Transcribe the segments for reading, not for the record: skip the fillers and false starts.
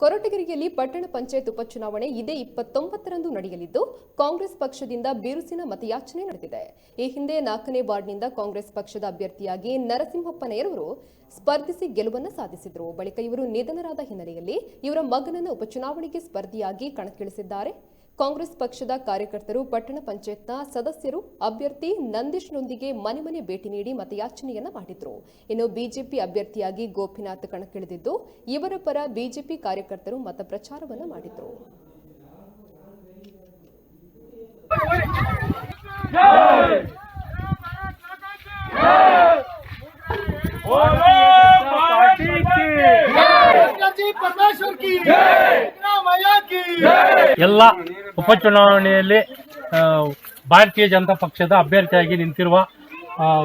ಕೊರಟಗೆರೆಯಲ್ಲಿ ಪಟ್ಟಣ ಪಂಚಾಯತ್ ಉಪಚುನಾವಣೆ ಇದೇ 29ರಂದು ನಡೆಯಲಿದ್ದು ಕಾಂಗ್ರೆಸ್ ಪಕ್ಷದಿಂದ ಬಿರುಸಿನ ಮತಯಾಚನೆ ನಡೆದಿದೆ. ಈ ಹಿಂದೆ 4ನೇ ವಾರ್ಡ್ನಿಂದ ಕಾಂಗ್ರೆಸ್ ಪಕ್ಷದ ಅಭ್ಯರ್ಥಿಯಾಗಿ ನರಸಿಂಹಪ್ಪನಯ್ಯರವರು ಸ್ಪರ್ಧಿಸಿ ಗೆಲುವನ್ನು ಸಾಧಿಸಿದರು. ಬಳಿಕ ಇವರು ನಿಧನರಾದ ಹಿನ್ನೆಲೆಯಲ್ಲಿ ಇವರ ಮಗನನ್ನು ಉಪಚುನಾವಣೆಗೆ ಸ್ಪರ್ಧಿಯಾಗಿ ಕಣಕ್ಕಿಳಿಸಿದ್ದಾರೆ. ಕಾಂಗ್ರೆಸ್ ಪಕ್ಷದ ಕಾರ್ಯಕರ್ತರು ಪಟ್ಟಣ ಪಂಚಾಯತ್ನ ಸದಸ್ಯರು ಅಭ್ಯರ್ಥಿ ನಂದೀಶ್ನೊಂದಿಗೆ ಮನೆ ಮನೆ ಭೇಟಿ ನೀಡಿ ಮತಯಾಚನೆಯನ್ನ ಮಾಡಿದ್ರು. ಇನ್ನು ಬಿಜೆಪಿ ಅಭ್ಯರ್ಥಿಯಾಗಿ ಗೋಪಿನಾಥ್ ಕಣಕ್ಕಿಳಿದಿದ್ದು ಇವರ ಪರ ಬಿಜೆಪಿ ಕಾರ್ಯಕರ್ತರು ಮತ ಪ್ರಚಾರವನ್ನ ಮಾಡಿದ್ರು. ಎಲ್ಲ ಉಪಚುನಾವಣೆಯಲ್ಲಿ ಭಾರತೀಯ ಜನತಾ ಪಕ್ಷದ ಅಭ್ಯರ್ಥಿಯಾಗಿ ನಿಂತಿರುವ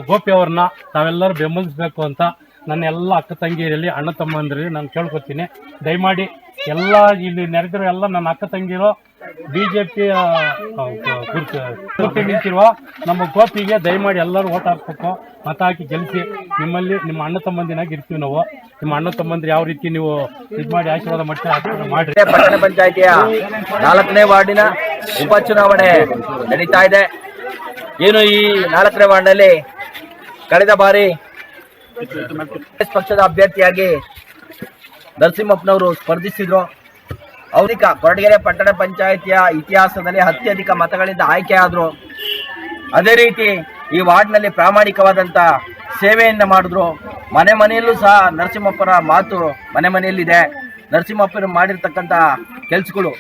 ಗೋಪಿ ಅವರನ್ನ ತಾವೆಲ್ಲರೂ ಬೆಂಬಲಿಸಬೇಕು ಅಂತ ನನ್ನ ಎಲ್ಲ ಅಕ್ಕ ತಂಗಿಯರಲ್ಲಿ ಅಣ್ಣ ತಮ್ಮಂದಿರಲ್ಲಿ ನಾನು ಕೇಳ್ಕೊತೀನಿ. ದಯಮಾಡಿ ಎಲ್ಲ ಇಲ್ಲಿ ನೆರೆದಿರೋ ಎಲ್ಲ ನನ್ನ ಅಕ್ಕ ತಂಗಿರೋ ಬಿಜೆಪಿ ನಿಂತಿರುವ ನಮ್ಮ ಗೋಪಿಗೆ ದಯಮಾಡಿ ಎಲ್ಲರೂ ಓಟ್ ಹಾಕ್ಬೇಕು, ಮತ ಹಾಕಿ ಗೆಲ್ಲಿಸಿ. ನಿಮ್ಮಲ್ಲಿ ನಿಮ್ಮ ಅಣ್ಣ ತಮ್ಮಂದಿನಾಗಿ ಇರ್ತೀವಿ ನಾವು. ನಿಮ್ಮ ಅಣ್ಣ ತಮ್ಮಂದಿರು ಯಾವ ರೀತಿ ನೀವು ಇದು ಮಾಡಿ ಆಶೀರ್ವಾದ ಮಾಡ್ರಿ. ಪಟ್ಟಣ ಪಂಚಾಯಿತಿಯ 4ನೇ ವಾರ್ಡಿನ ಉಪಚುನಾವಣೆ ನಡೀತಾ ಇದೆ. ಏನು ಈ 4ನೇ ವಾರ್ಡ್ನಲ್ಲಿ ಕಳೆದ ಬಾರಿ ಕಾಂಗ್ರೆಸ್ ಪಕ್ಷದ ಅಭ್ಯರ್ಥಿಯಾಗಿ ನರಸಿಂಹಪ್ಪನವರು ಸ್ಪರ್ಧಿಸಿದ್ರು. ಅವರಿಕ ಕೊರಟಗೆರೆ ಪಟ್ಟಣ ಪಂಚಾಯಿತಿಯ ಇತಿಹಾಸದಲ್ಲಿ ಅತ್ಯಧಿಕ ಮತಗಳಿಂದ ಆಯ್ಕೆಯಾದರು. ಅದೇ ರೀತಿ ಈ ವಾರ್ಡ್ನಲ್ಲಿ ಪ್ರಾಮಾಣಿಕವಾದಂಥ ಸೇವೆಯನ್ನು ಮಾಡಿದ್ರು. ಮನೆ ಮನೆಯಲ್ಲೂ ಸಹ ನರಸಿಂಹಪ್ಪನ ಮಾತು ಮನೆ ಮನೆಯಲ್ಲಿದೆ. ನರಸಿಂಹಪ್ಪನ ಮಾಡಿರ್ತಕ್ಕಂಥ ಕೆಲಸಗಳು